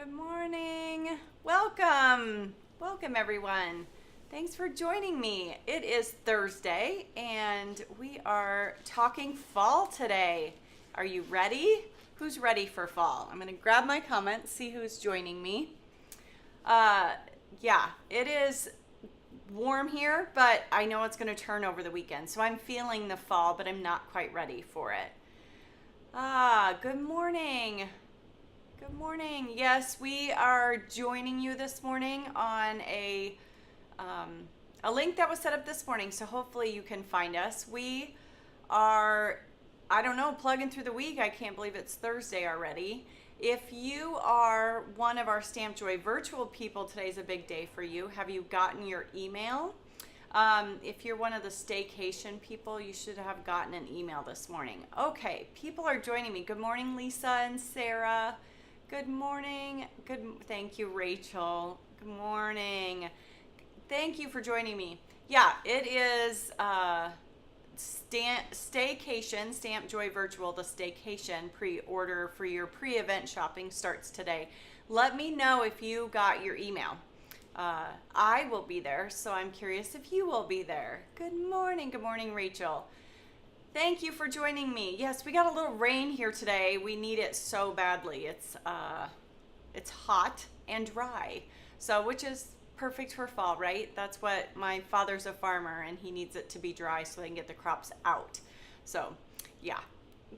Good morning. Welcome. Welcome, everyone. Thanks for joining me. It is Thursday, and we are talking fall today. Are you ready? Who's ready for fall? I'm going to grab my comments, see who's joining me. Yeah, it is warm here, but I know it's going to turn over the weekend. So I'm feeling the fall, but I'm not quite ready for it. Good morning. Good morning. Yes, we are joining you this morning on a link that was set up this morning, so hopefully you can find us. We are, I don't know, plugging through the week. I can't believe it's Thursday already. If you are one of our Stamp Joy virtual people, today's a big day for you. Have you gotten your email? If you're one of the staycation people, you should have gotten an email this morning. Okay, people are joining me. Good morning, Lisa and Sarah. Good morning. Thank you, Rachel. Good morning. Thank you for joining me. Yeah, it is staycation, Stamp Joy Virtual, the staycation pre-order for your pre-event shopping starts today. Let me know if you got your email. I will be there, so I'm curious if you will be there. Good morning, Rachel. Thank you for joining me. Yes, we got a little rain here today. We need it so badly. It's hot and dry, so which is perfect for fall, right? That's what my father's a farmer, and he needs it to be dry so they can get the crops out. So, yeah.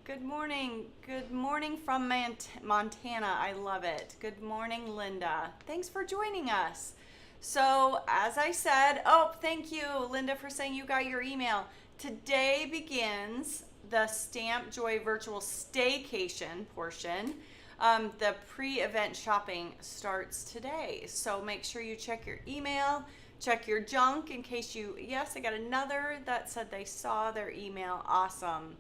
Good morning. Good morning from Montana. I love it. Good morning, Linda. Thanks for joining us. So, as I said, thank you, Linda, for saying you got your email. Today begins the Stamp Joy Virtual Staycation portion. The pre-event shopping starts today. So make sure you check your email, check your junk in case yes, I got another that said they saw their email. Awesome.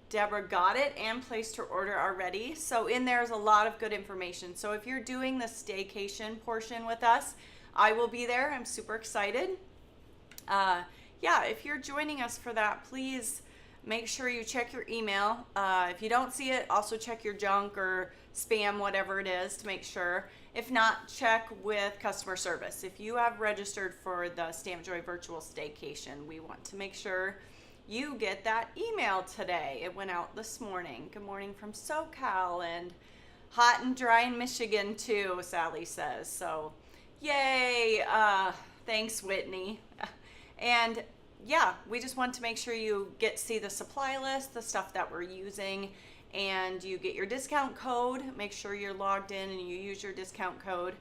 Deborah got it and placed her order already. So in there's a lot of good information. So if you're doing the staycation portion with us, I will be there. I'm super excited. Yeah, if you're joining us for that, please make sure you check your email. If you don't see it, also check your junk or spam, whatever it is, to make sure. If not, check with customer service. If you have registered for the Stamp Joy Virtual Staycation, we want to make sure you get that email today. It went out this morning. Good morning from SoCal, and hot and dry in Michigan too, Sally says. So, yay. Thanks, Whitney. And yeah, we just want to make sure you see the supply list, the stuff that we're using, and you get your discount code. Make sure you're logged in and you use your discount code.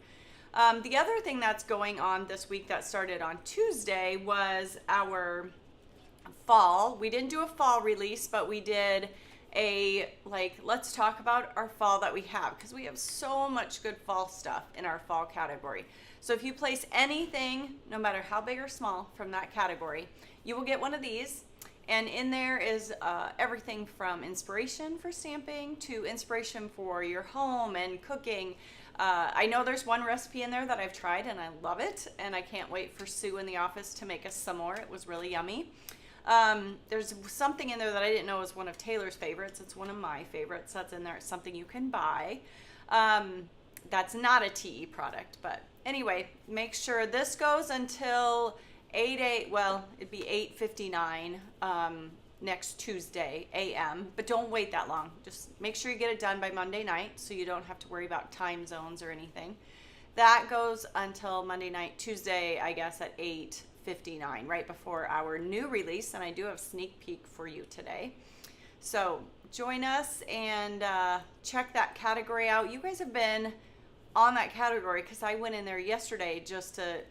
The other thing that's going on this week that started on Tuesday was our fall. We didn't do a fall release, but we did let's talk about our fall that we have, because we have so much good fall stuff in our fall category. So if you place anything, no matter how big or small, from that category, you will get one of these. And in there is everything from inspiration for stamping to inspiration for your home and cooking. I know there's one recipe in there that I've tried and I love it, and I can't wait for Sue in the office to make us some more. It was really yummy. There's something in there that I didn't know was one of Taylor's favorites. It's one of my favorites that's in there. It's something you can buy. That's not a TE product, but anyway, make sure this goes until it'd be 8:59 next Tuesday a.m., but don't wait that long. Just make sure you get it done by Monday night so you don't have to worry about time zones or anything. That goes until Monday night, Tuesday, I guess, at 8:59, right before our new release, and I do have a sneak peek for you today. So join us and check that category out. You guys have been on that category because I went in there yesterday just to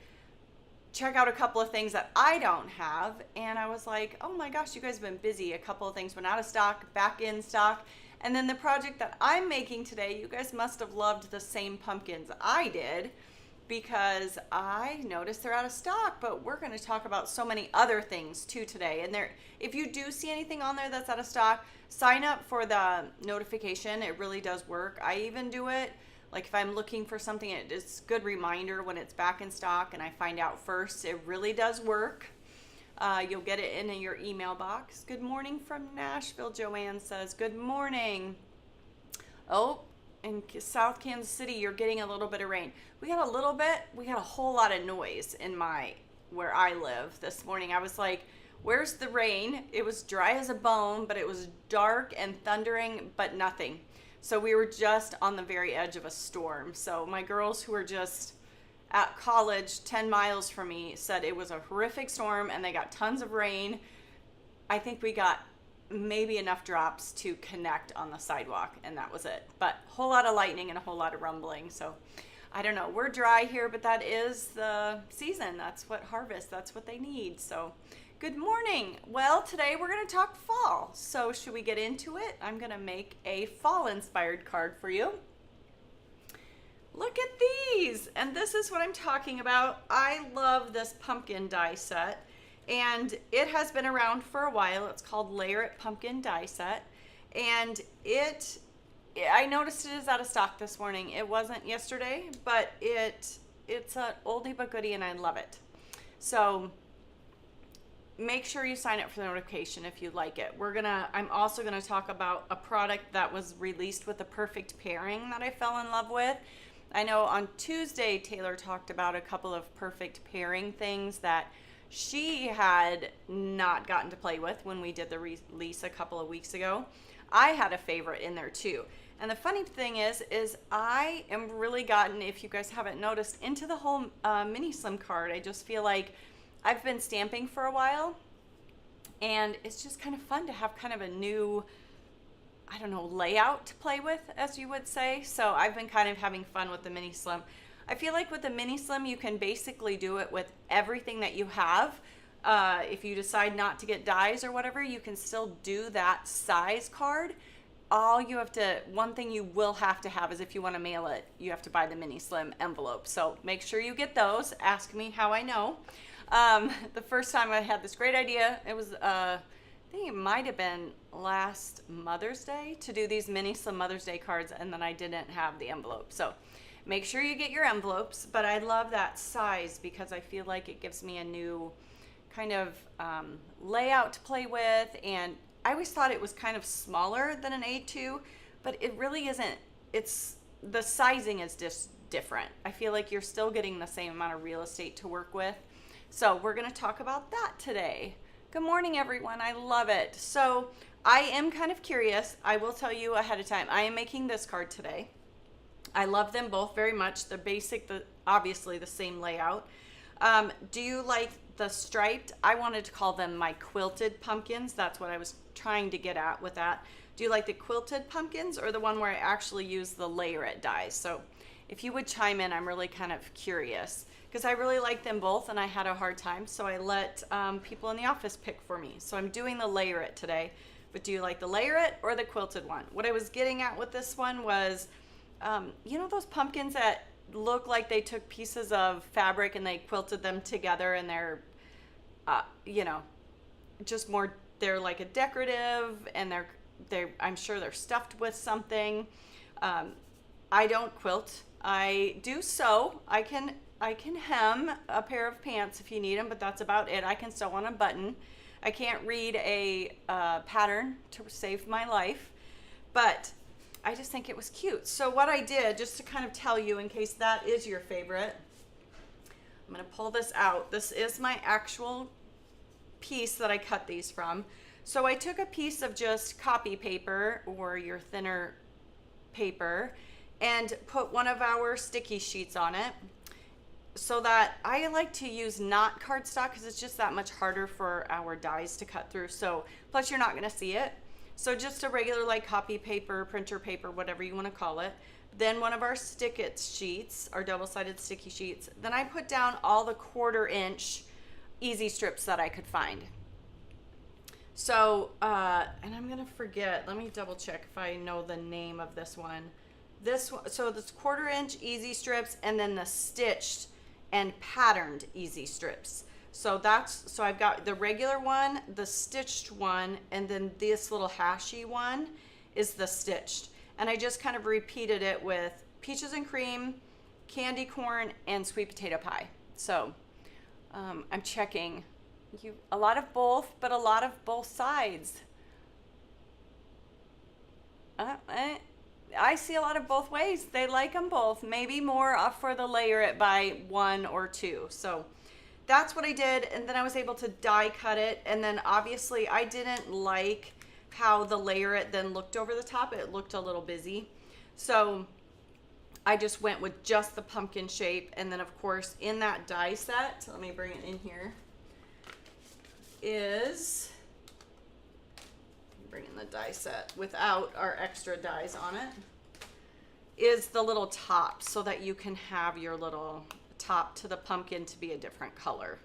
check out a couple of things that I don't have, and I was like, oh my gosh, you guys have been busy. A couple of things went out of stock, back in stock, and then the project that I'm making today, you guys must have loved the same pumpkins I did, because I noticed they're out of stock. But we're going to talk about so many other things too today. And if you do see anything on there that's out of stock, sign up for the notification. It really does work. I even do it like if I'm looking for something, it's a good reminder when it's back in stock and I find out first. It really does work. You'll get it in your email box. Good morning from Nashville, Joanne says. Good morning. Oh, in South Kansas City, you're getting a little bit of rain. We got a little bit. We got a whole lot of noise in where I live this morning. I was like, where's the rain? It was dry as a bone, but it was dark and thundering, but nothing. So we were just on the very edge of a storm. So my girls who were just at college 10 miles from me said it was a horrific storm and they got tons of rain. I think we got maybe enough drops to connect on the sidewalk, and that was it. But a whole lot of lightning and a whole lot of rumbling. So I don't know. We're dry here, but that is the season. That's what harvest. That's what they need. So good morning. Well, today we're going to talk fall. So should we get into it? I'm going to make a fall-inspired card for you. Look at these. And this is what I'm talking about. I love this pumpkin die set. And it has been around for a while. It's called Layer It Pumpkin Die Set. And I noticed it is out of stock this morning. It wasn't yesterday, but it's an oldie but goodie and I love it. So make sure you sign up for the notification if you like it. I'm also gonna talk about a product that was released with a perfect pairing that I fell in love with. I know on Tuesday, Taylor talked about a couple of perfect pairing things that she had not gotten to play with when we did the release a couple of weeks ago. I had a favorite in there too. And the funny thing is I am really gotten, if you guys haven't noticed, into the whole mini slim card. I just feel like I've been stamping for a while and it's just kind of fun to have kind of a new, I don't know, layout to play with, as you would say. So I've been kind of having fun with the mini slim. I feel like with the mini slim, you can basically do it with everything that you have. If you decide not to get dies or whatever, you can still do that size card. One thing you will have to have is if you want to mail it, you have to buy the mini slim envelope. So make sure you get those. Ask me how I know. The first time I had this great idea, it was, I think it might have been last Mother's Day to do these mini slim Mother's Day cards, and then I didn't have the envelope. So make sure you get your envelopes, but I love that size because I feel like it gives me a new kind of layout to play with. And I always thought it was kind of smaller than an A2, but it really isn't. The sizing is just different. I feel like you're still getting the same amount of real estate to work with. So we're going to talk about that today. Good morning, everyone. I love it. So I am kind of curious. I will tell you ahead of time. I am making this card today. I love them both very much. They're obviously the same layout. Do you like the striped? I wanted to call them my quilted pumpkins. That's what I was trying to get at with that. Do you like the quilted pumpkins or the one where I actually use the Layer It dies? So if you would chime in, I'm really kind of curious because I really like them both and I had a hard time. So I let people in the office pick for me. So I'm doing the Layer It today. But do you like the Layer It or the quilted one? What I was getting at with this one was, you know those pumpkins that look like they took pieces of fabric and they quilted them together and they're, just more, they're like a decorative and I'm sure they're stuffed with something. I don't quilt. I do sew. I can hem a pair of pants if you need them, but that's about it. I can sew on a button. I can't read a pattern to save my life, but I just think it was cute. So what I did, just to kind of tell you in case that is your favorite, I'm going to pull this out. This is my actual piece that I cut these from. So I took a piece of just copy paper or your thinner paper and put one of our sticky sheets on it so that I like to use not cardstock because it's just that much harder for our dies to cut through. So plus you're not going to see it. So just a regular like copy paper, printer paper, whatever you want to call it. Then one of our Stick-It sheets, our double-sided sticky sheets. Then I put down all the 1/4 inch easy strips that I could find. So, and I'm going to forget, let me double check if I know the name of this one. So this 1/4 inch easy strips and then the stitched and patterned easy strips. So I've got the regular one, the stitched one, and then this little hashy one is the stitched. And I just kind of repeated it with peaches and cream, candy corn, and sweet potato pie. So I'm checking a lot of both, but a lot of both sides. I see a lot of both ways. They like them both. Maybe more for the layer it by 1 or 2. So that's what I did. And then I was able to die cut it. And then obviously I didn't like how the layer it then looked over the top. It looked a little busy. So I just went with just the pumpkin shape. And then of course in that die set, let me bring it in here, is bring in the die set without our extra dies on it, is the little top so that you can have your little top to the pumpkin to be a different color.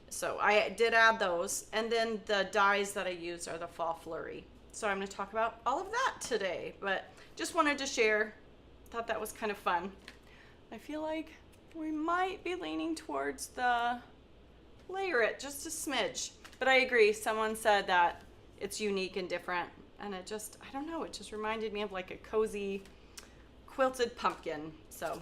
So I did add those, and then the dies that I used are the Fall Flurry. So I'm going to talk about all of that today, but just wanted to share. Thought that was kind of fun. I feel like we might be leaning towards the layer it just a smidge, but I agree. Someone said that it's unique and different, and it just, I don't know, it just reminded me of like a cozy quilted pumpkin. So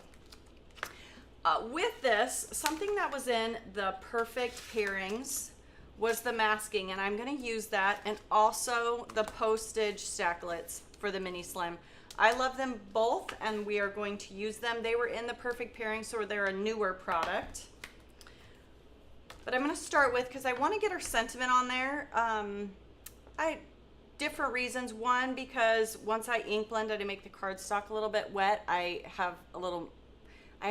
with this, something that was in the perfect pairings was the masking, and I'm going to use that, and also the postage stacklets for the mini slim. I love them both, and we are going to use them. They were in the perfect pairing, so they're a newer product. But I'm going to start with, because I want to get our sentiment on there. Different reasons. One, because once I ink blended to make the cardstock a little bit wet, I have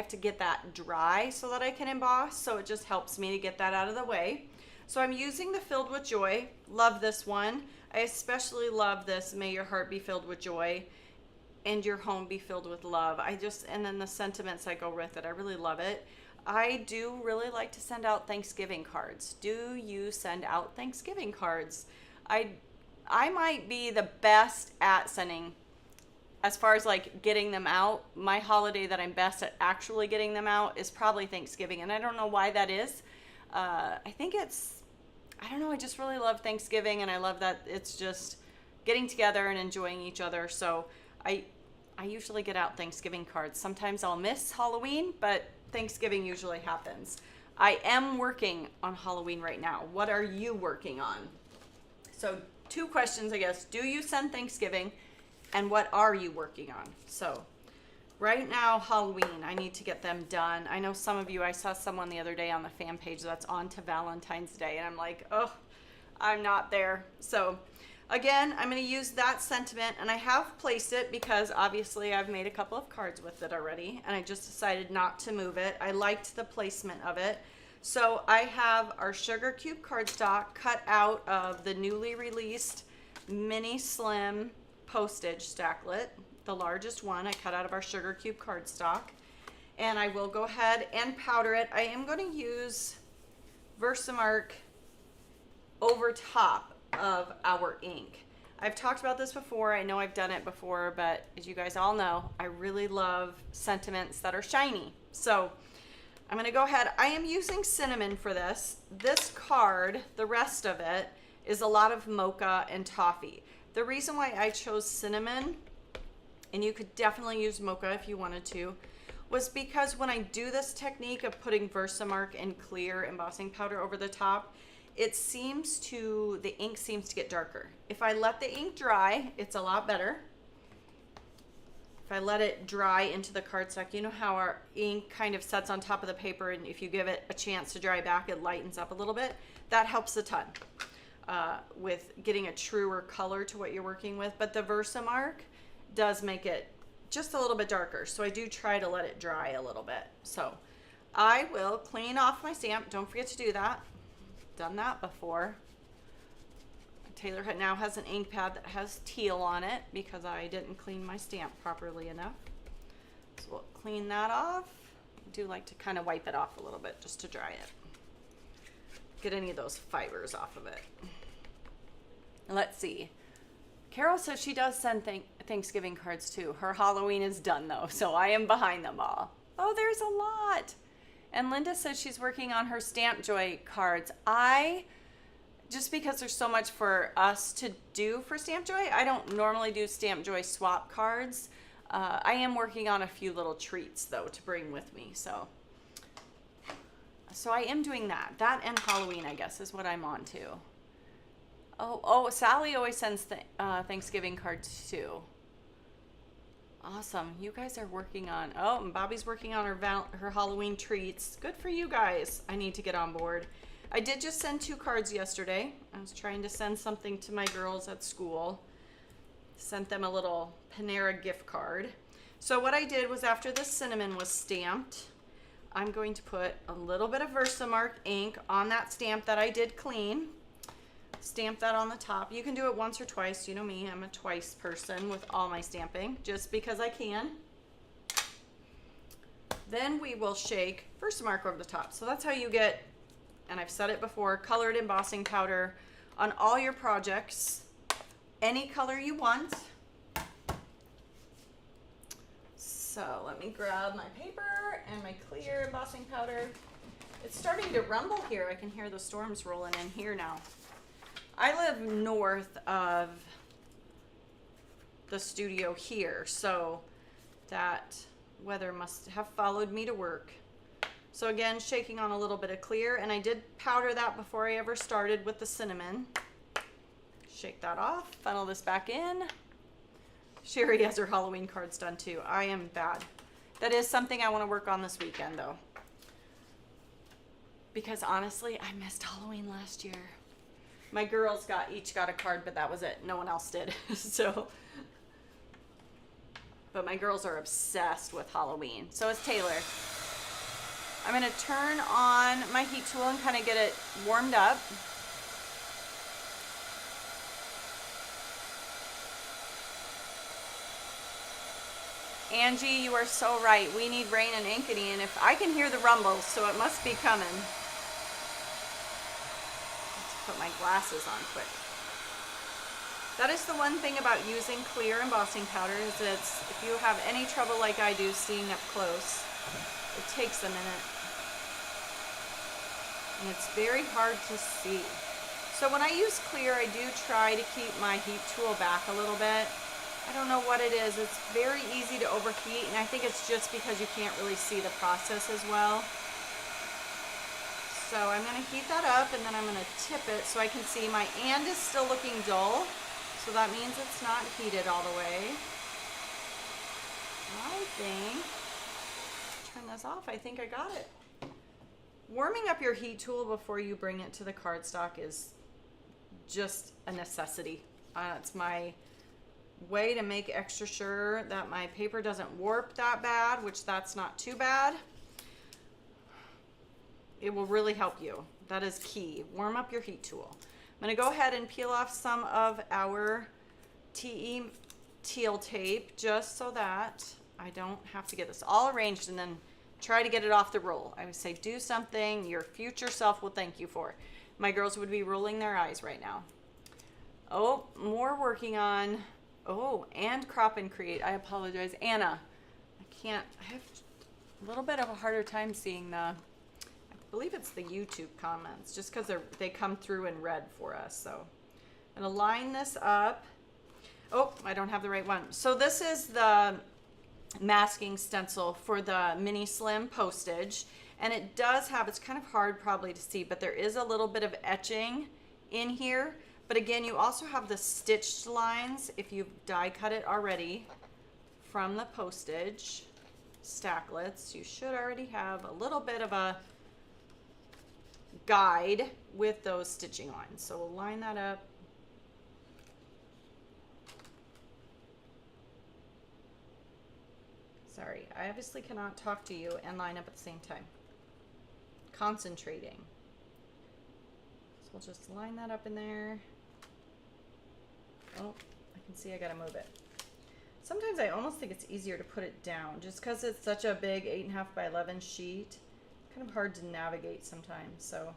to get that dry so that I can emboss. So it just helps me to get that out of the way. So I'm using the Filled with Joy. Love this one. I especially love this, May Your Heart Be Filled with Joy and Your Home Be Filled with Love. And then the sentiments that go with it. I really love it. I do really like to send out Thanksgiving cards. Do you send out Thanksgiving cards? I might be the best at sending, as far as like getting them out. My holiday that I'm best at actually getting them out is probably Thanksgiving, and I don't know why that is. I think I don't know, I just really love Thanksgiving, and I love that it's just getting together and enjoying each other. So I usually get out Thanksgiving cards. Sometimes I'll miss Halloween, but Thanksgiving usually happens. I am working on Halloween right now. What are you working on? So 2 questions, I guess. Do you send Thanksgiving, and what are you working on? So right now, Halloween, I need to get them done. I know some of you, I saw someone the other day on the fan page that's on to Valentine's Day, and I'm like, oh, I'm not there. So again, I'm going to use that sentiment, and I have placed it because obviously I've made a couple of cards with it already, and I just decided not to move it. I liked the placement of it. So I have our Sugar Cube cardstock cut out of the newly released Mini Slim postage stacklet, the largest one I cut out of our Sugar Cube cardstock. And I will go ahead and powder it. I am going to use Versamark over top of our ink. I've talked about this before. I know I've done it before, but as you guys all know, I really love sentiments that are shiny. So I'm going to go ahead. I am using cinnamon for this. This card, the rest of it, is a lot of mocha and toffee. The reason why I chose cinnamon, and you could definitely use mocha if you wanted to, was because when I do this technique of putting Versamark and clear embossing powder over the top, the ink seems to get darker. If I let the ink dry, it's a lot better. If I let it dry into the cardstock, you know how our ink kind of sets on top of the paper, and if you give it a chance to dry back, it lightens up a little bit. That helps a ton with getting a truer color to what you're working with. But the Versamark does make it just a little bit darker, so I do try to let it dry a little bit. So I will clean off my stamp. Don't forget to do that. Done that before. Taylor now has an ink pad that has teal on it because I didn't clean my stamp properly enough. So we'll clean that off. I do like to kind of wipe it off a little bit just to dry it. Get any of those fibers off of it. Let's see. Carol says she does send Thanksgiving cards too. Her Halloween is done though, so I am behind them all. Oh, there's a lot. And Linda says she's working on her Stamp Joy cards. Just because there's so much for us to do for Stamp Joy, I don't normally do Stamp Joy swap cards. I am working on a few little treats though to bring with me. So I am doing that. That and Halloween, I guess, is what I'm on to. Oh, Sally always sends Thanksgiving cards too. Awesome. You guys are working on, oh, and Bobby's working on her Halloween treats. Good for you guys. I need to get on board. I did just send 2 cards yesterday. I was trying to send something to my girls at school. Sent them a little Panera gift card. So what I did was, after the cinnamon was stamped, I'm going to put a little bit of Versamark ink on that stamp that I did clean. Stamp that on the top. You can do it once or twice. You know me, I'm a twice person with all my stamping, just because I can. Then we will shake Versamark over the top. So that's how you get, and I've said it before, colored embossing powder on all your projects, any color you want. So let me grab my paper and my clear embossing powder. It's starting to rumble here. I can hear the storms rolling in here now. I live north of the studio here, so that weather must have followed me to work. So again, shaking on a little bit of clear, and I did powder that before I ever started with the cinnamon. Shake that off, funnel this back in. Sherry has her Halloween cards done too. I am bad. That is something I want to work on this weekend though. Because honestly, I missed Halloween last year. My girls each got a card, but that was it. No one else did. But my girls are obsessed with Halloween. So is Taylor. I'm going to turn on my heat tool and kind of get it warmed up. Angie, you are so right. We need rain and inkety, and if I can hear the rumbles, so it must be coming. Put my glasses on quick. That is the one thing about using clear embossing powder, is that if you have any trouble like I do seeing up close, it takes a minute. And it's very hard to see. So when I use clear, I do try to keep my heat tool back a little bit. I don't know what it is. It's very easy to overheat, and I think it's just because you can't really see the process as well. So I'm going to heat that up, and then I'm going to tip it so I can see my and is still looking dull. So that means it's not heated all the way. I think, turn this off, I think I got it. Warming up your heat tool before you bring it to the cardstock is just a necessity. It's my way to make extra sure that my paper doesn't warp that bad, which that's not too bad. It will really help you. That is key. Warm up your heat tool. I'm going to go ahead and peel off some of our TE teal tape just so that I don't have to get this all arranged and then try to get it off the roll. I would say do something your future self will thank you for. My girls would be rolling their eyes right now. Oh, more working on, oh, and crop and create. I apologize. Anna, I have a little bit of a harder time seeing I believe it's the YouTube comments, just because they come through in red for us. So I'm going to line this up. Oh, I don't have the right one. So this is the masking stencil for the mini slim postage, and it does have, it's kind of hard probably to see, but there is a little bit of etching in here. But again, you also have the stitched lines if you've die cut it already from the postage stacklets. You should already have a little bit of a guide with those stitching lines. So we'll line that up. Sorry, I obviously cannot talk to you and line up at the same time. Concentrating. So we'll just line that up in there. Oh, I can see I gotta move it. Sometimes I almost think it's easier to put it down just because it's such a big 8.5 by 11 sheet. Kind of hard to navigate sometimes, so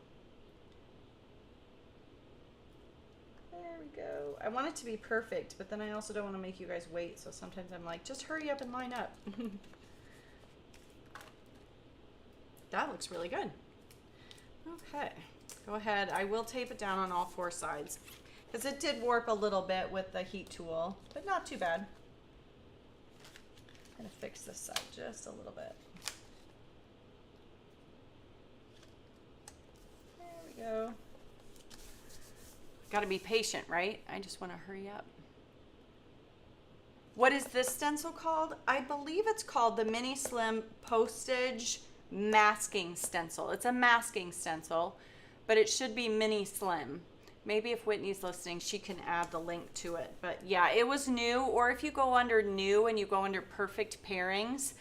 there we go. I want it to be perfect, but then I also don't want to make you guys wait, so sometimes I'm like, just hurry up and line up. That looks really good. Okay, go ahead. I will tape it down on all 4 sides because it did warp a little bit with the heat tool, but not too bad. I'm gonna fix this side just a little bit. Go. Got to be patient, right? I just want to hurry up. What is this stencil called? I believe it's called the Mini Slim Postage Masking Stencil. It's a masking stencil, but it should be Mini Slim. Maybe if Whitney's listening, she can add the link to it. But yeah, it was new, or if you go under new and you go under perfect pairings,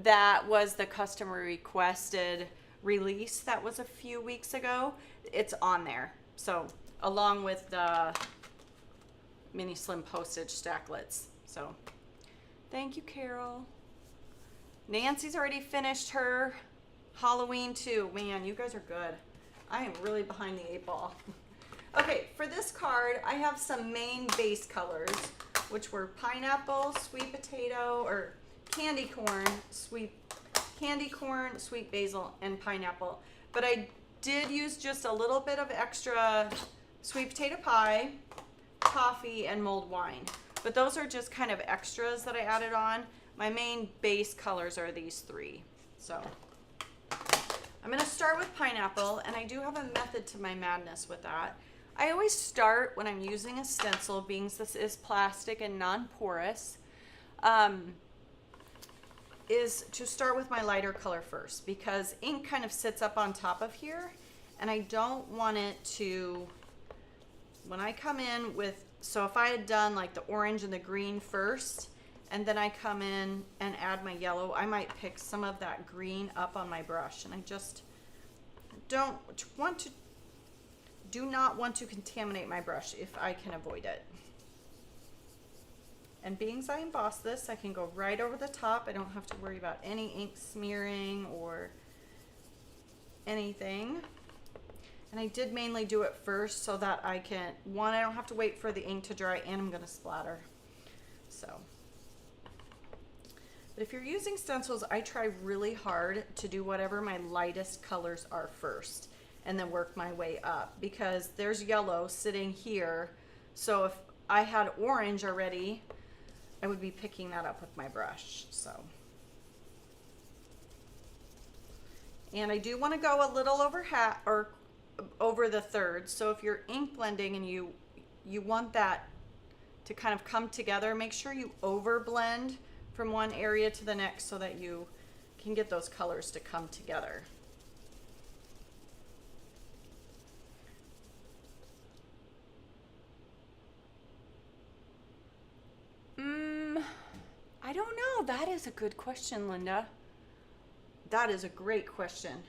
that was the customer requested release that was a few weeks ago. It's on there. So along with the Mini Slim Postage Stacklets. So thank you, Carol. Nancy's already finished her Halloween too. Man, you guys are good. I am really behind the 8 ball. Okay, for this card, I have some main base colors, which were pineapple, sweet potato, or candy corn, sweet basil, and pineapple. But I did use just a little bit of extra sweet potato pie, coffee, and mulled wine. But those are just kind of extras that I added on. My main base colors are these 3. So I'm gonna start with pineapple, and I do have a method to my madness with that. I always start when I'm using a stencil, being this is plastic and non-porous, is to start with my lighter color first, because ink kind of sits up on top of here, and I don't want it to, when I come in with, so if I had done like the orange and the green first, and then I come in and add my yellow, I might pick some of that green up on my brush, and I just do not want to contaminate my brush if I can avoid it. And being as I emboss this, I can go right over the top. I don't have to worry about any ink smearing or anything. And I did mainly do it first so that I can, one, I don't have to wait for the ink to dry, and I'm gonna splatter. So, but if you're using stencils, I try really hard to do whatever my lightest colors are first, and then work my way up, because there's yellow sitting here. So if I had orange already, I would be picking that up with my brush. So, and I do want to go a little over the third. So if you're ink blending and you want that to kind of come together, make sure you over blend from one area to the next so that you can get those colors to come together. I don't know. That is a good question, Linda. That is a great question.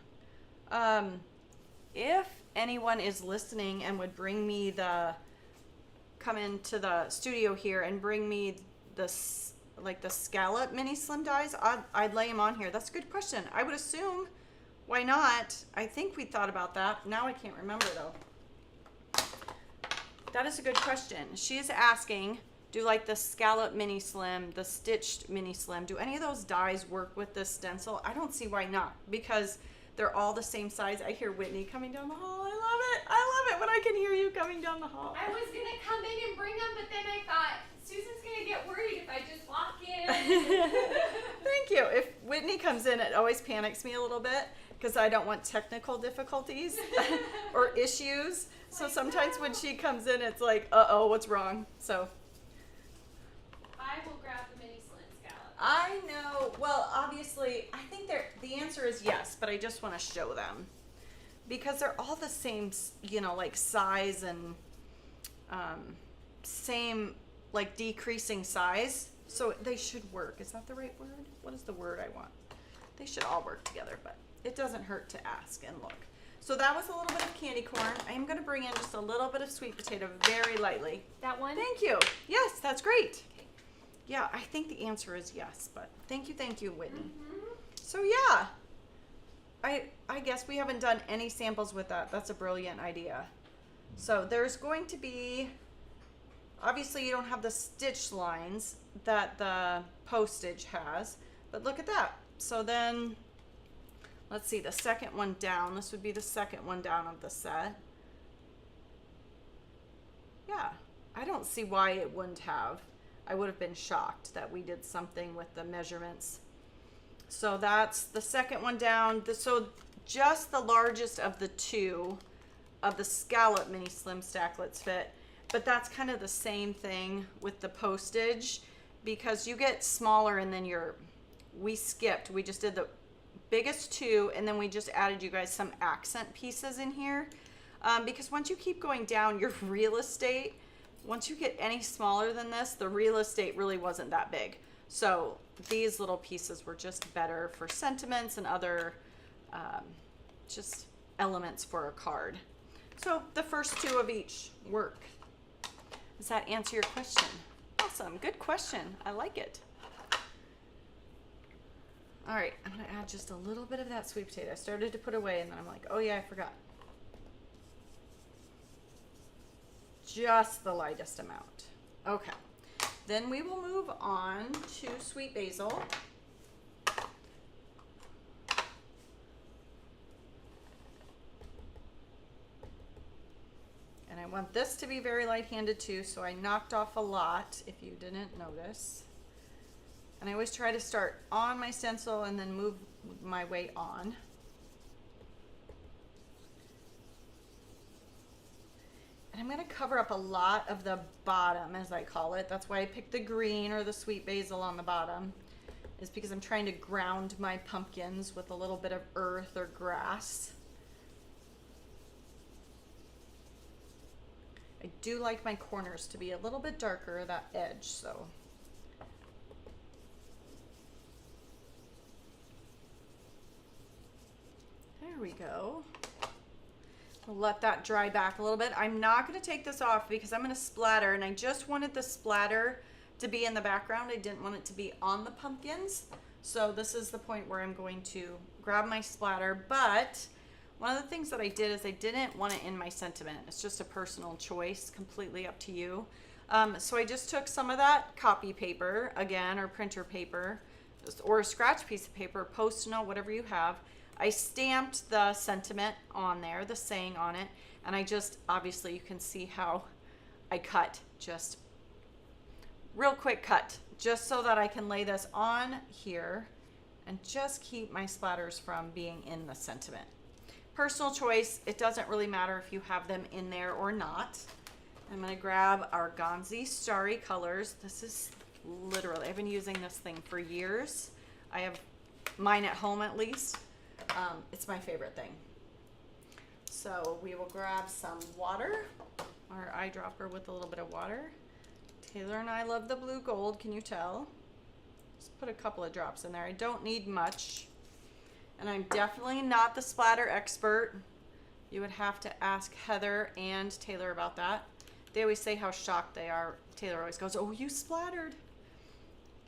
If anyone is listening and would bring me come into the studio here and bring me the scallop mini slim dies, I'd lay them on here. That's a good question. I would assume, why not? I think we thought about that. Now I can't remember though. That is a good question. She is asking, do like the scallop mini slim, the stitched mini slim, do any of those dies work with this stencil? I don't see why not, because they're all the same size. I hear Whitney coming down the hall. I love it. I love it when I can hear you coming down the hall. I was going to come in and bring them, but then I thought, Susan's going to get worried if I just walk in. Thank you. If Whitney comes in, it always panics me a little bit, because I don't want technical difficulties or issues. So sometimes when she comes in, it's like, uh-oh, what's wrong? So I will grab the mini slim scallop. I know. Well, obviously, I think the answer is yes, but I just want to show them, because they're all the same, like size and same, like decreasing size. So they should work. Is that the right word? What is the word I want? They should all work together, but it doesn't hurt to ask and look. So that was a little bit of candy corn. I am going to bring in just a little bit of sweet potato very lightly. That one? Thank you. Yes, that's great. Yeah, I think the answer is yes, but thank you, Whitney. Mm-hmm. So yeah, I guess we haven't done any samples with that. That's a brilliant idea. So there's going to be, obviously you don't have the stitch lines that the postage has, but look at that. So then, let's see, the second one down, this would be the second one down of the set. Yeah, I don't see why it wouldn't have. I would have been shocked that we did something with the measurements. So that's the second one down. So just the largest of the two of the scallop mini slim stacklets fit, but that's kind of the same thing with the postage, because you get smaller and then we skipped. We just did the biggest two and then we just added you guys some accent pieces in here. Because once you keep going down your real estate, once you get any smaller than this, the real estate really wasn't that big. So these little pieces were just better for sentiments and other just elements for a card. So the first two of each work. Does that answer your question? Awesome, good question. I like it. All right, I'm gonna add just a little bit of that sweet potato. I started to put away and then I'm like, oh yeah, I forgot. Just the lightest amount. Okay, then we will move on to sweet basil. And I want this to be very light-handed too, so I knocked off a lot, if you didn't notice. And I always try to start on my stencil and then move my way on. And I'm gonna cover up a lot of the bottom, as I call it. That's why I picked the green or the sweet basil on the bottom, is because I'm trying to ground my pumpkins with a little bit of earth or grass. I do like my corners to be a little bit darker, that edge, so. There we go. We'll let that dry back a little bit. I'm not gonna take this off because I'm gonna splatter, and I just wanted the splatter to be in the background. I didn't want it to be on the pumpkins. So this is the point where I'm going to grab my splatter, but one of the things that I did is I didn't want it in my sentiment. It's just a personal choice, completely up to you. So I just took some of that copy paper, again, or printer paper, or a scratch piece of paper, Post-it note, whatever you have. I stamped the sentiment on there, the saying on it, and I just, obviously you can see how I cut, just real quick cut, just so that I can lay this on here and just keep my splatters from being in the sentiment. Personal choice, it doesn't really matter if you have them in there or not. I'm gonna grab our Gonzi Starry Colors. This is literally, I've been using this thing for years. I have mine at home at least. It's my favorite thing. So we will grab some water, our eyedropper with a little bit of water. Taylor and I love the blue gold, can you tell? Just put a couple of drops in there. I don't need much. And I'm definitely not the splatter expert. You would have to ask Heather and Taylor about that. They always say how shocked they are. Taylor always goes, oh, you splattered.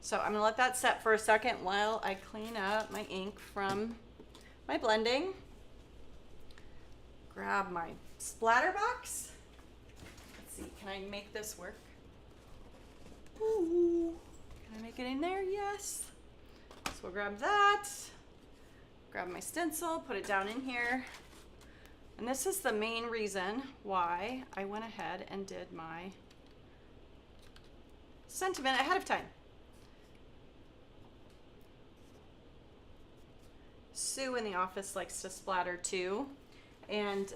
So I'm gonna let that set for a second while I clean up my ink from my blending. Grab my splatter box. Let's see, can I make this work? Ooh, can I make it in there? Yes. So we'll grab that. Grab my stencil, put it down in here. And this is the main reason why I went ahead and did my sentiment ahead of time. Sue in the office likes to splatter too. And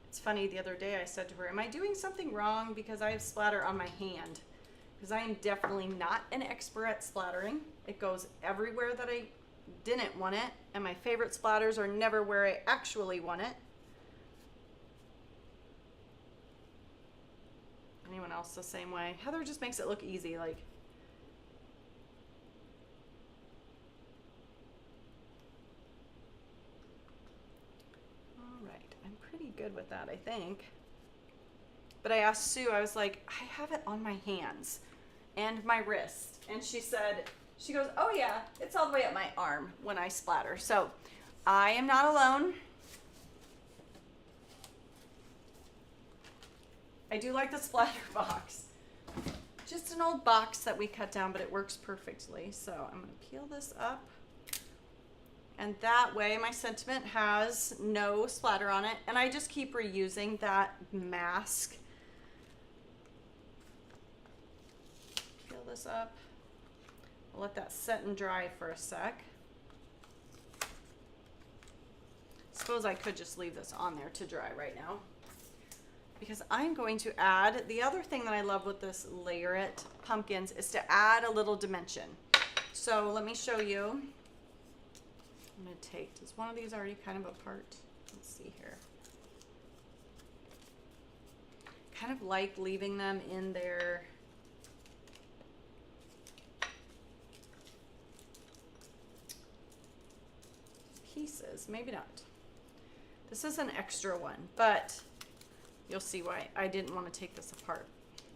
it's funny, the other day I said to her, am I doing something wrong because I have splatter on my hand? Because I am definitely not an expert at splattering. It goes everywhere that I didn't want it, and my favorite splatters are never where I actually want it. Anyone else the same way? Heather just makes it look easy, like. All right, I'm pretty good with that, I think. But I asked Sue, I was like, I have it on my hands and my wrist. And she said, she goes, oh yeah, it's all the way up my arm when I splatter. So I am not alone. I do like the splatter box. Just an old box that we cut down, but it works perfectly. So I'm gonna peel this up. And that way my sentiment has no splatter on it. And I just keep reusing that mask. Peel this up. I'll let that set and dry for a sec. Suppose I could just leave this on there to dry right now. because I'm going to add, the other thing that I love with this Layer It pumpkins is to add a little dimension. So let me show you. I'm going to take, is one of these already kind of apart? Let's see here. Kind of like leaving them in their pieces. Maybe not. This is an extra one, but you'll see why I didn't want to take this apart.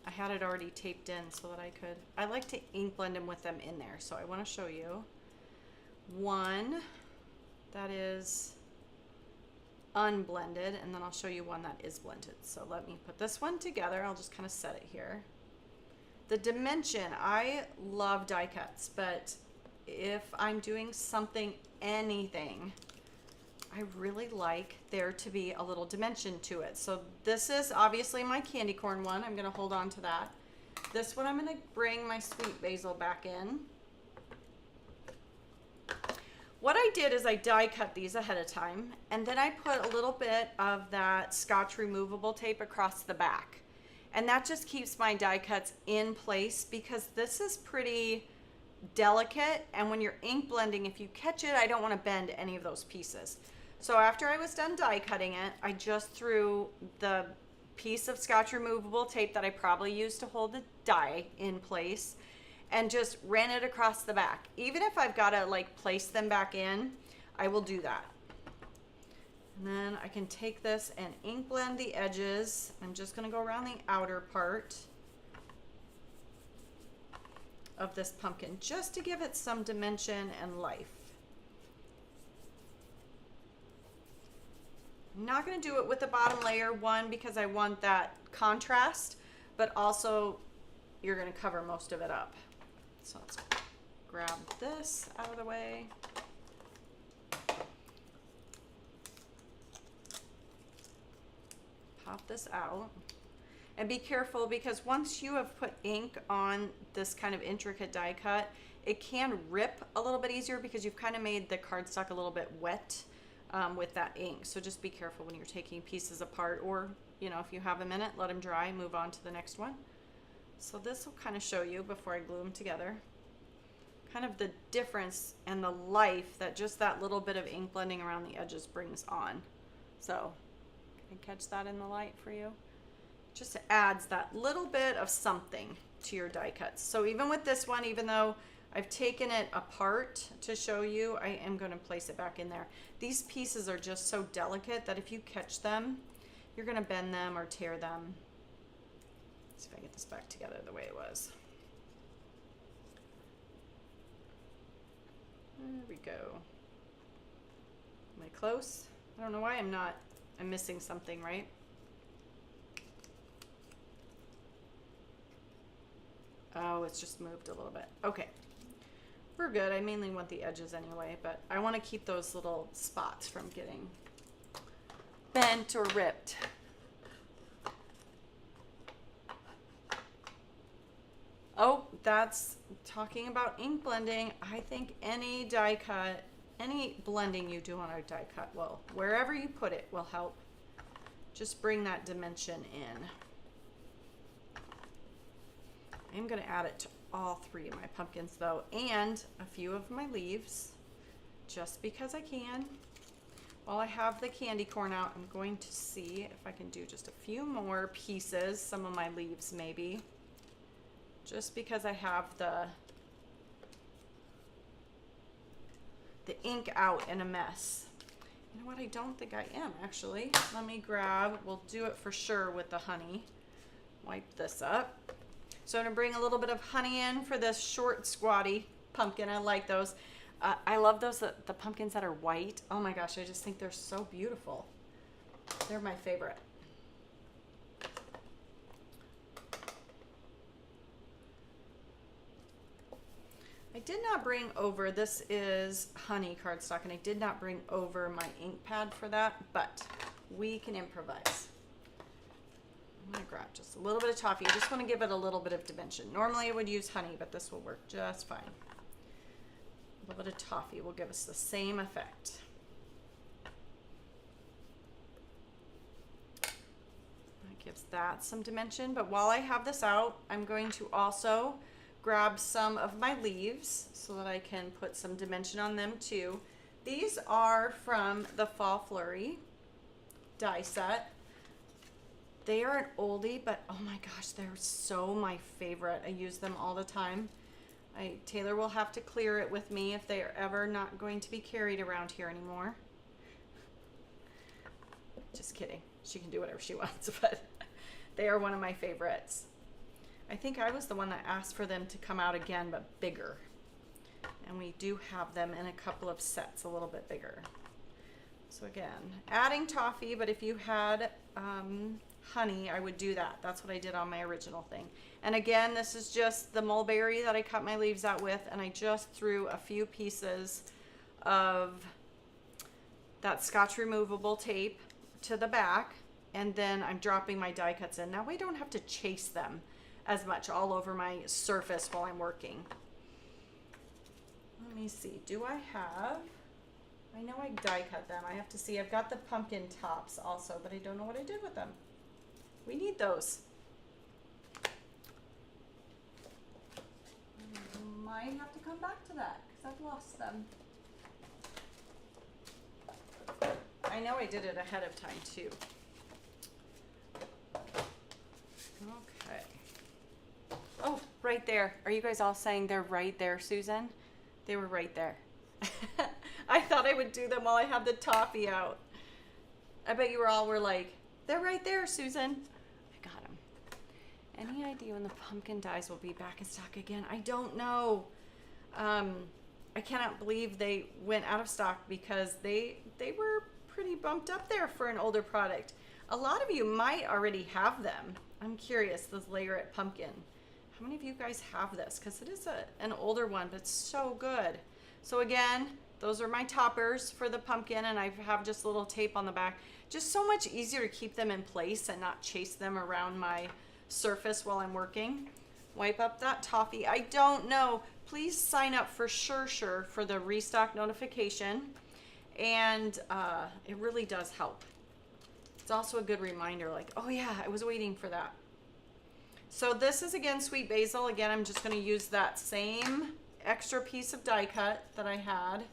I had it already taped in so that I could. I like to ink blend them with them in there, so I want to show you one that is unblended, and then I'll show you one that is blended. So let me put this one together. I'll just kind of set it here. The dimension, I love die cuts, but if I'm doing something, anything, I really like there to be a little dimension to it. So this is obviously my candy corn one. I'm going to hold on to that. This one I'm going to bring my sweet basil back in. What I did is I die cut these ahead of time, and then I put a little bit of that Scotch removable tape across the back. And that just keeps my die cuts in place because this is pretty delicate, and when you're ink blending, if you catch it, I don't want to bend any of those pieces. So after I was done die cutting it, I just threw the piece of Scotch removable tape that I probably used to hold the die in place and just ran it across the back. Even if I've got to like place them back in, I will do that. And then I can take this and ink blend the edges. I'm just going to go around the outer part of this pumpkin just to give it some dimension and life. I'm not going to do it with the bottom layer, one, because I want that contrast, but also you're going to cover most of it up. So let's grab this out of the way. Pop this out. And be careful, because once you have put ink on this kind of intricate die cut, it can rip a little bit easier because you've kind of made the cardstock a little bit wet with that ink. So just be careful when you're taking pieces apart, or, you know, if you have a minute, let them dry, move on to the next one. So this will kind of show you, before I glue them together, kind of the difference and the life that just that little bit of ink blending around the edges brings on. So can I catch that in the light for you? Just adds that little bit of something to your die cuts. So even with this one, even though I've taken it apart to show you, I am going to place it back in there. These pieces are just so delicate that if you catch them, you're going to bend them or tear them. Let's see if I get this back together the way it was. There we go. Am I close? I don't know why I'm not. I'm missing something, right? Oh, it's just moved a little bit. Okay, we're good. I mainly want the edges anyway, but I want to keep those little spots from getting bent or ripped. Oh, that's talking about ink blending. I think any die cut, any blending you do on a die cut will, wherever you put it, will help just bring that dimension in. I'm going to add it to all three of my pumpkins though, and a few of my leaves, just because I can. While I have the candy corn out, I'm going to see if I can do just a few more pieces, some of my leaves maybe, just because I have the ink out in a mess. You know what, I don't think I am actually. Let me grab, we'll do it for sure with the honey. Wipe this up. So I'm gonna bring a little bit of honey in for this short squatty pumpkin. I like those. I love those, the pumpkins that are white. Oh my gosh, I just think they're so beautiful. They're my favorite. I did not bring over, this is honey cardstock, and I did not bring over my ink pad for that, but we can improvise. I'm gonna grab just a little bit of toffee. I just want to give it a little bit of dimension. Normally I would use honey, but this will work just fine. A little bit of toffee will give us the same effect. That that some dimension. But while I have this out, I'm going to also grab some of my leaves so that I can put some dimension on them too. These are from the Fall Flurry die set. They are an oldie, but oh my gosh, they're so my favorite. I use them all the time. Taylor will have to clear it with me if they are ever not going to be carried around here anymore. Just kidding. She can do whatever she wants, but they are one of my favorites. I think I was the one that asked for them to come out again, but bigger. And we do have them in a couple of sets, a little bit bigger. So again, adding toffee, but if you had honey, I would do that. That's what I did on my original thing. And again, this is just the mulberry that I cut my leaves out with, and I just threw a few pieces of that Scotch removable tape to the back, and then I'm dropping my die cuts in. Now we don't have to chase them as much all over my surface while I'm working. Let me see, do I have, I know I die cut them. I have to see, I've got the pumpkin tops also, but I don't know what I did with them. We need those. I might have to come back to that because I've lost them. I know I did it ahead of time too. Okay. Oh, right there. Are you guys all saying they're right there, Susan? They were right there. I thought I would do them while I have the toffee out. I bet you all were like, they're right there, Susan. I got them. Any idea when the pumpkin dies will be back in stock again? I don't know. I cannot believe they went out of stock because they were pretty bumped up there for an older product. A lot of you might already have them. I'm curious, this Layer It Pumpkin. How many of you guys have this? Because it is an older one, but it's so good. So again, those are my toppers for the pumpkin, and I have just a little tape on the back. Just so much easier to keep them in place and not chase them around my surface while I'm working. Wipe up that toffee. I don't know. Please sign up for sure for the restock notification, and it really does help. It's also a good reminder, like, oh yeah, I was waiting for that. So this is again sweet basil. Again, I'm just going to use that same extra piece of die cut that I had,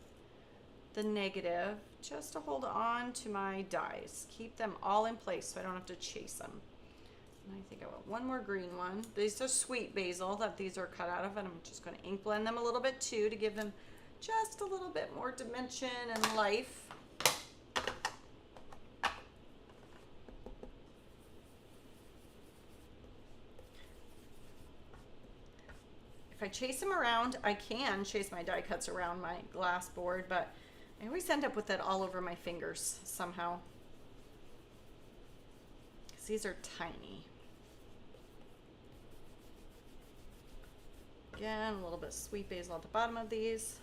the negative, just to hold on to my dies. Keep them all in place so I don't have to chase them. And I think I want one more green one. These are sweet basil that these are cut out of, and I'm just going to ink blend them a little bit too to give them just a little bit more dimension and life. If I chase them around, I can chase my die cuts around my glass board, but I always end up with it all over my fingers somehow. Because these are tiny. Again, a little bit of sweet basil at the bottom of these.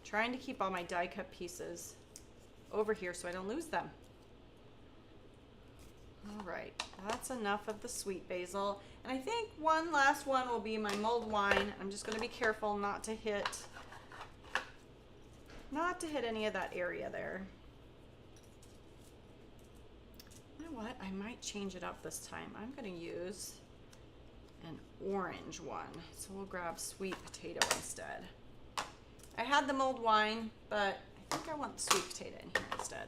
Trying to keep all my die cut pieces over here so I don't lose them. All right, that's enough of the sweet basil. And I think one last one will be my mulled wine. I'm just gonna be careful not to hit any of that area there. You know what, I might change it up this time. I'm gonna use an orange one. So we'll grab sweet potato instead. I had the mulled wine, but I think I want the sweet potato in here instead.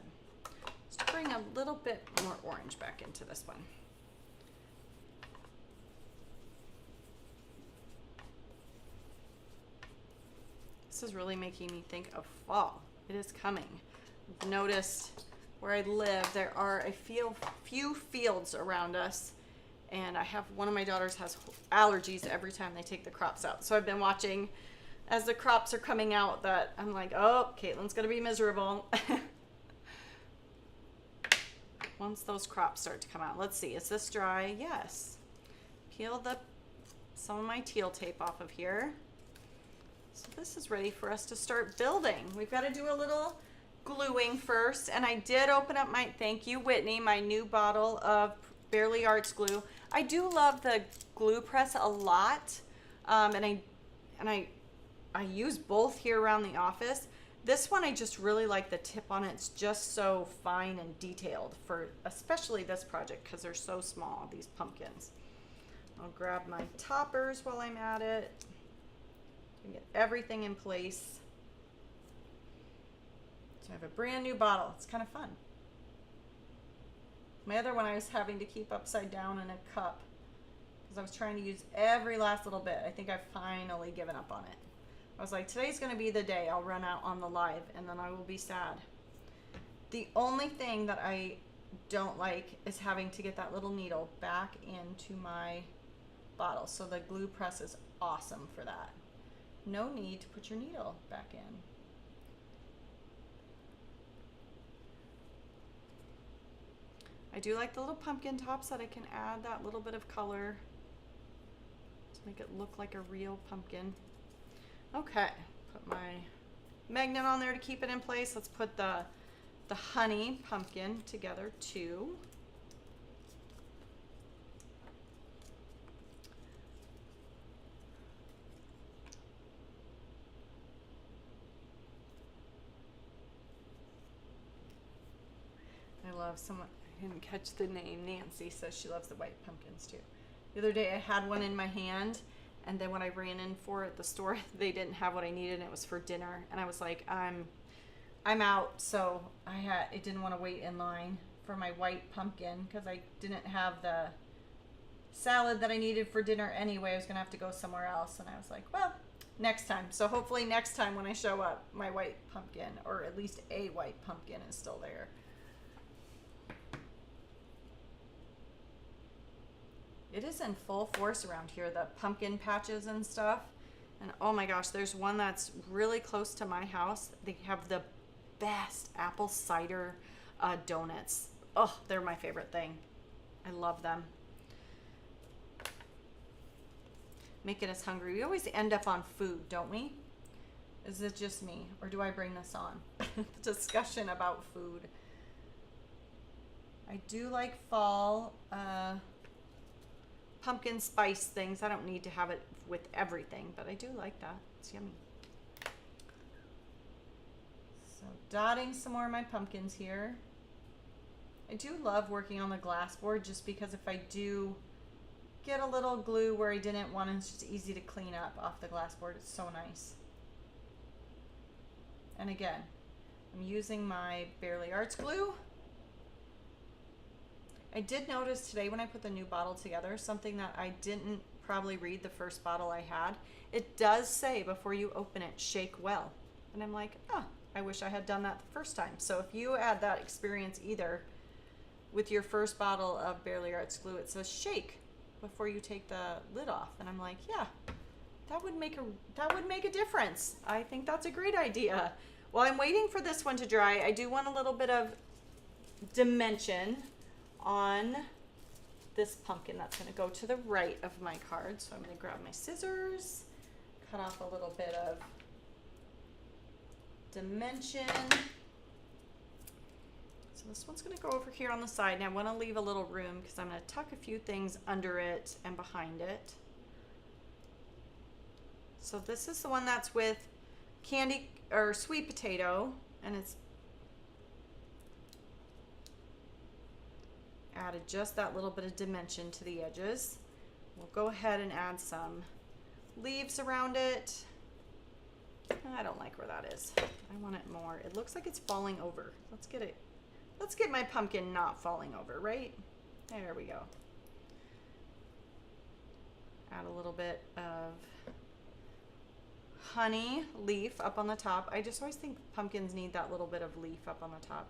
Let's bring a little bit more orange back into this one. This is really making me think of fall. It is coming. I've noticed where I live, there are a few fields around us, and I have one of my daughters has allergies every time they take the crops out. So I've been watching as the crops are coming out that I'm like, oh, Caitlin's gonna be miserable. Once those crops start to come out. Let's see, is this dry? Yes. Peel some of my teal tape off of here. So this is ready for us to start building. We've got to do a little gluing first, and I did open up my, thank you Whitney, my new bottle of Bearly Arts glue. I do love the glue press a lot, and I use both here around the office. This one, I just really like the tip on it. It's just so fine and detailed for especially this project because they're so small, these pumpkins. I'll grab my toppers while I'm at it and get everything in place. So I have a brand new bottle. It's kind of fun. My other one I was having to keep upside down in a cup because I was trying to use every last little bit. I think I've finally given up on it. I was like, today's going to be the day I'll run out on the live and then I will be sad. The only thing that I don't like is having to get that little needle back into my bottle. So the glue press is awesome for that. No need to put your needle back in. I do like the little pumpkin tops that I can add that little bit of color to make it look like a real pumpkin. Okay, put my magnet on there to keep it in place. Let's put the honey pumpkin together too. I love someone, I didn't catch the name, Nancy says she loves the white pumpkins too. The other day I had one in my hand, and then when I ran in for it at the store, they didn't have what I needed, and it was for dinner. And I was like, I'm out, so I didn't want to wait in line for my white pumpkin because I didn't have the salad that I needed for dinner anyway. I was gonna have to go somewhere else, and I was like, well, next time. So hopefully next time when I show up, my white pumpkin, or at least a white pumpkin, is still there. It is in full force around here, the pumpkin patches and stuff. And oh my gosh, there's one that's really close to my house. They have the best apple cider donuts. Oh, they're my favorite thing. I love them. Making us hungry. We always end up on food, don't we? Is it just me, or do I bring this on? Discussion about food. I do like fall pumpkin spice things. I don't need to have it with everything, but I do like that. It's yummy. So dotting some more of my pumpkins here. I do love working on the glass board just because if I do get a little glue where I didn't want it, it's just easy to clean up off the glass board. It's so nice. And again, I'm using my Bearly Arts glue. I did notice today when I put the new bottle together, something that I didn't probably read the first bottle I had. It does say before you open it, shake well. And I'm like, oh, I wish I had done that the first time. So if you had that experience either with your first bottle of Bearly Arts glue, it says shake before you take the lid off. And I'm like, yeah, that would make a difference. I think that's a great idea. While I'm waiting for this one to dry, I do want a little bit of dimension on this pumpkin that's going to go to the right of my card. So I'm going to grab my scissors, cut off a little bit of dimension. So this one's going to go over here on the side, and I want to leave a little room because I'm going to tuck a few things under it and behind it. So this is the one that's with candy or sweet potato, and it's added just that little bit of dimension to the edges. We'll go ahead and add some leaves around it. I don't like where that is. I want it more. It looks like it's falling over. Let's get it. Let's get my pumpkin not falling over, right? There we go. Add a little bit of honey leaf up on the top. I just always think pumpkins need that little bit of leaf up on the top.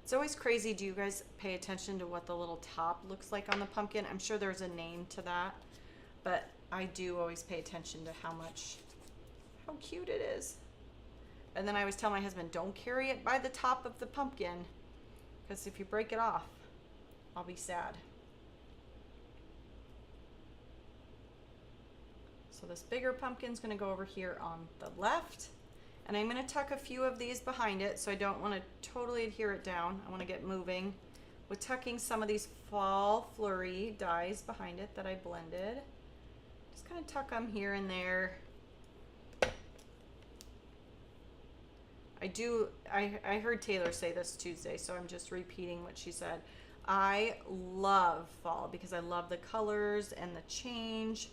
It's always crazy. Do you guys pay attention to what the little top looks like on the pumpkin? I'm sure there's a name to that, but I do always pay attention to how cute it is. And then I always tell my husband, don't carry it by the top of the pumpkin, because if you break it off, I'll be sad. So this bigger pumpkin's going to go over here on the left. And I'm going to tuck a few of these behind it, so I don't want to totally adhere it down. I want to get moving with tucking some of these fall flurry dies behind it that I blended. Just kind of tuck them here and there. I heard Taylor say this Tuesday, so I'm just repeating what she said. I love fall because I love the colors and the change,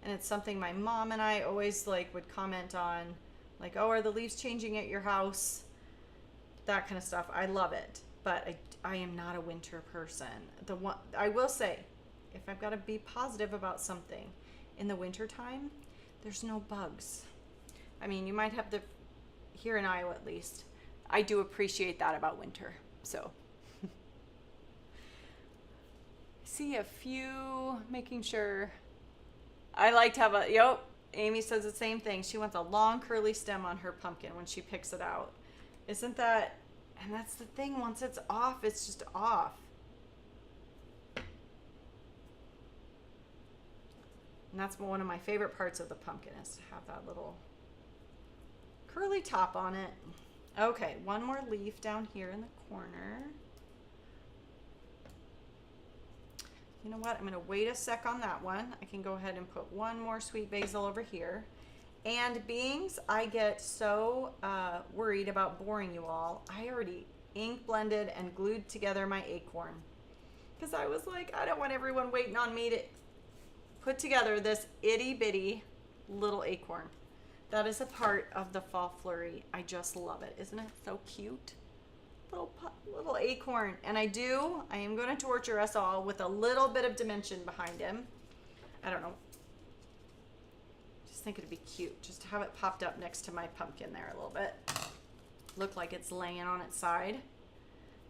and it's something my mom and I always like would comment on, like, oh, are the leaves changing at your house? That kind of stuff. I love it, but I am not a winter person. The one I will say, if I've got to be positive about something, in the winter time, there's no bugs. I mean, you might have here in Iowa at least. I do appreciate that about winter. So see a few, making sure. I like to have Amy says the same thing. She wants a long curly stem on her pumpkin when she picks it out. Isn't that, and that's the thing, once it's off, it's just off. And that's one of my favorite parts of the pumpkin, is to have that little curly top on it. Okay, one more leaf down here in the corner. You know what? I'm going to wait a sec on that one. I can go ahead and put one more sweet basil over here. And beings, I get so worried about boring you all. I already ink blended and glued together my acorn. Because I was like, I don't want everyone waiting on me to put together this itty bitty little acorn. That is a part of the fall flurry. I just love it. Isn't it so cute? Little acorn. And I am going to torture us all with a little bit of dimension behind him. I don't know. Just think it'd be cute just to have it popped up next to my pumpkin there a little bit. Look like it's laying on its side.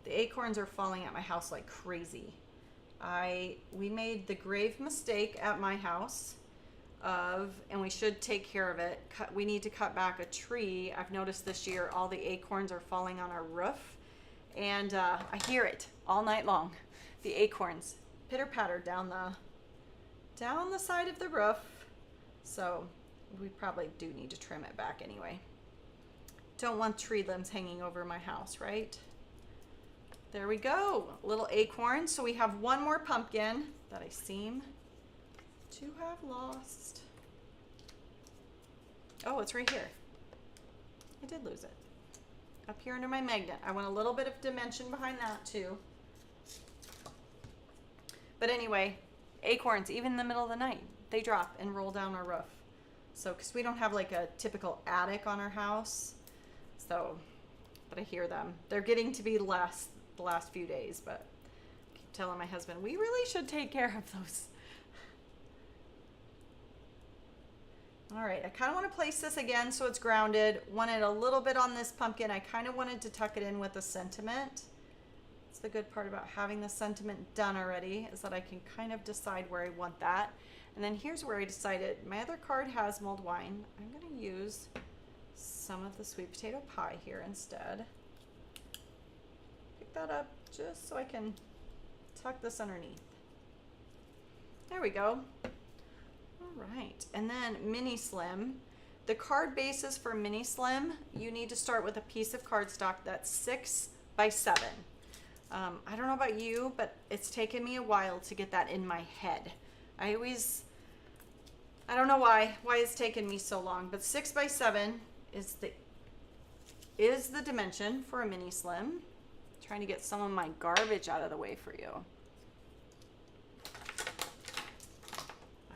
The acorns are falling at my house like crazy. We made the grave mistake at my house and we should take care of it. We need to cut back a tree. I've noticed this year all the acorns are falling on our roof. And I hear it all night long. The acorns pitter patter down the side of the roof. So we probably do need to trim it back anyway. Don't want tree limbs hanging over my house, right? There we go, little acorn. So we have one more pumpkin that I seem to have lost. Oh, it's right here. I did lose it. Up here under my magnet. I want a little bit of dimension behind that too. But anyway, acorns, even in the middle of the night, they drop and roll down our roof. So, because we don't have like a typical attic on our house. So, but I hear them. They're getting to be less the last few days, but I keep telling my husband, we really should take care of those. All right, I kind of want to place this again so it's grounded. Wanted a little bit on this pumpkin. I kind of wanted to tuck it in with a sentiment. That's the good part about having the sentiment done already, is that I can kind of decide where I want that. And then here's where I decided my other card has mulled wine. I'm going to use some of the sweet potato pie here instead. Pick that up just so I can tuck this underneath. There we go. All right, and then Mini Slim. The card bases for Mini Slim, you need to start with a piece of cardstock that's 6 by 7. I don't know about you, but it's taken me a while to get that in my head. I don't know why it's taken me so long, but 6 by 7 is the dimension for a Mini Slim. Trying to get some of my garbage out of the way for you.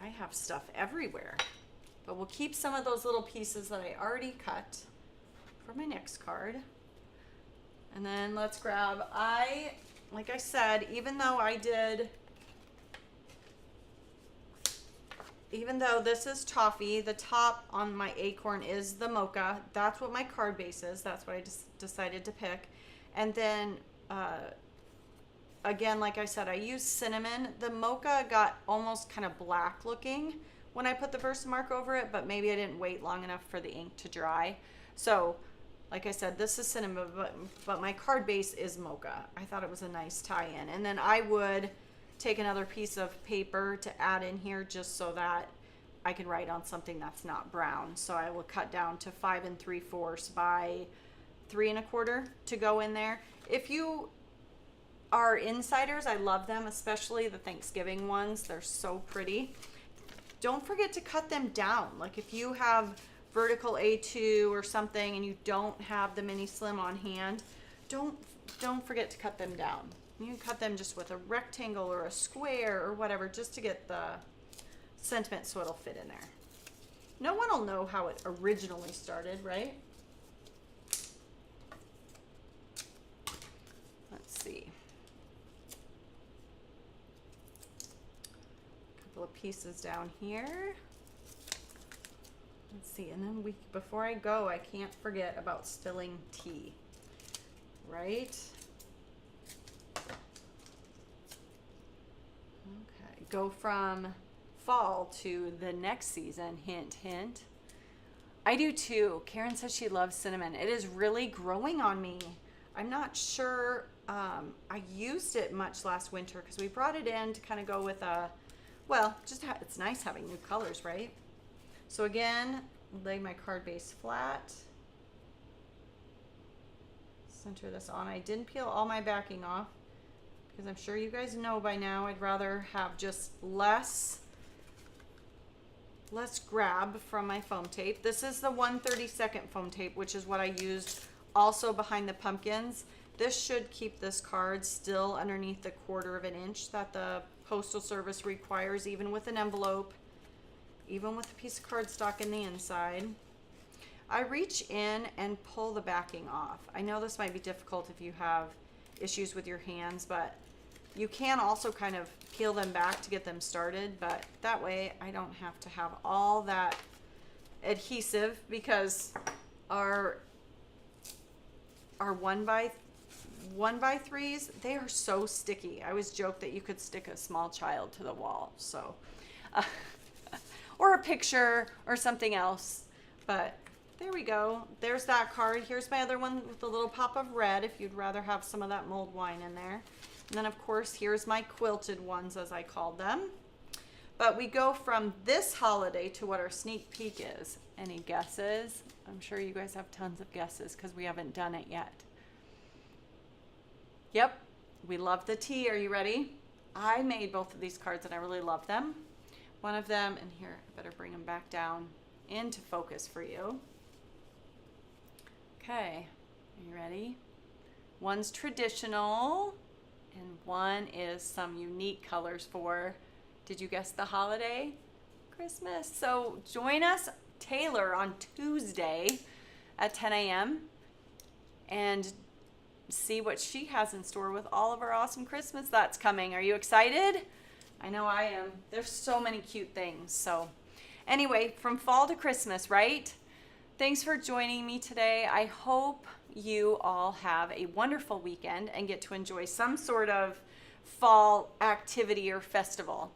I have stuff everywhere, but we'll keep some of those little pieces that I already cut for my next card. And then let's grab, like I said, even though this is toffee, the top on my acorn is the mocha. That's what my card base is. That's what I just decided to pick. And then, again, like I said, I used cinnamon. The mocha got almost kind of black looking when I put the Versamark over it, but maybe I didn't wait long enough for the ink to dry. So, like I said, this is cinnamon, but my card base is mocha. I thought it was a nice tie-in. And then I would take another piece of paper to add in here just so that I can write on something that's not brown. So I will cut down to 5 3/4 by 3 1/4 to go in there. If you are insiders, I love them, especially the Thanksgiving ones. They're so pretty. Don't forget to cut them down. Like if you have vertical A2 or something and you don't have the mini slim on hand, don't forget to cut them down. You can cut them just with a rectangle or a square or whatever, just to get the sentiment so it'll fit in there. No one will know how it originally started, right? Let's see. A couple of pieces down here. Let's see, and then before I go, I can't forget about spilling tea, right? Okay, go from fall to the next season, hint, hint. I do too. Karen says she loves cinnamon. It is really growing on me. I'm not sure, I used it much last winter because we brought it in to kind of go with well, it's nice having new colors, right? So again, lay my card base flat. Center this on. I didn't peel all my backing off because I'm sure you guys know by now I'd rather have just less grab from my foam tape. This is the 1/32 foam tape, which is what I used also behind the pumpkins. This should keep this card still underneath the 1/4 inch that the Postal Service requires, even with an envelope, even with a piece of cardstock in the inside. I reach in and pull the backing off. I know this might be difficult if you have issues with your hands, but you can also kind of peel them back to get them started, but that way I don't have to have all that adhesive, because our 1x3s, they are so sticky. I always joke that you could stick a small child to the wall, so or a picture or something else. But there we go. There's that card. Here's my other one with a little pop of red if you'd rather have some of that mulled wine in there. And then of course here's my quilted ones, as I called them. But we go from this holiday to what our sneak peek is. Any guesses? I'm sure you guys have tons of guesses because we haven't done it yet. Yep, we love the tea. Are you ready? I made both of these cards and I really love them. One of them, and here, I better bring them back down into focus for you. Okay, are you ready? One's traditional and one is some unique colors for, did you guess the holiday? Christmas. So join us, Taylor, on Tuesday at 10 a.m. and see what she has in store with all of our awesome Christmas that's coming. Are you excited? I know I am. There's so many cute things. So anyway, from fall to Christmas, right? Thanks for joining me today. I hope you all have a wonderful weekend and get to enjoy some sort of fall activity or festival.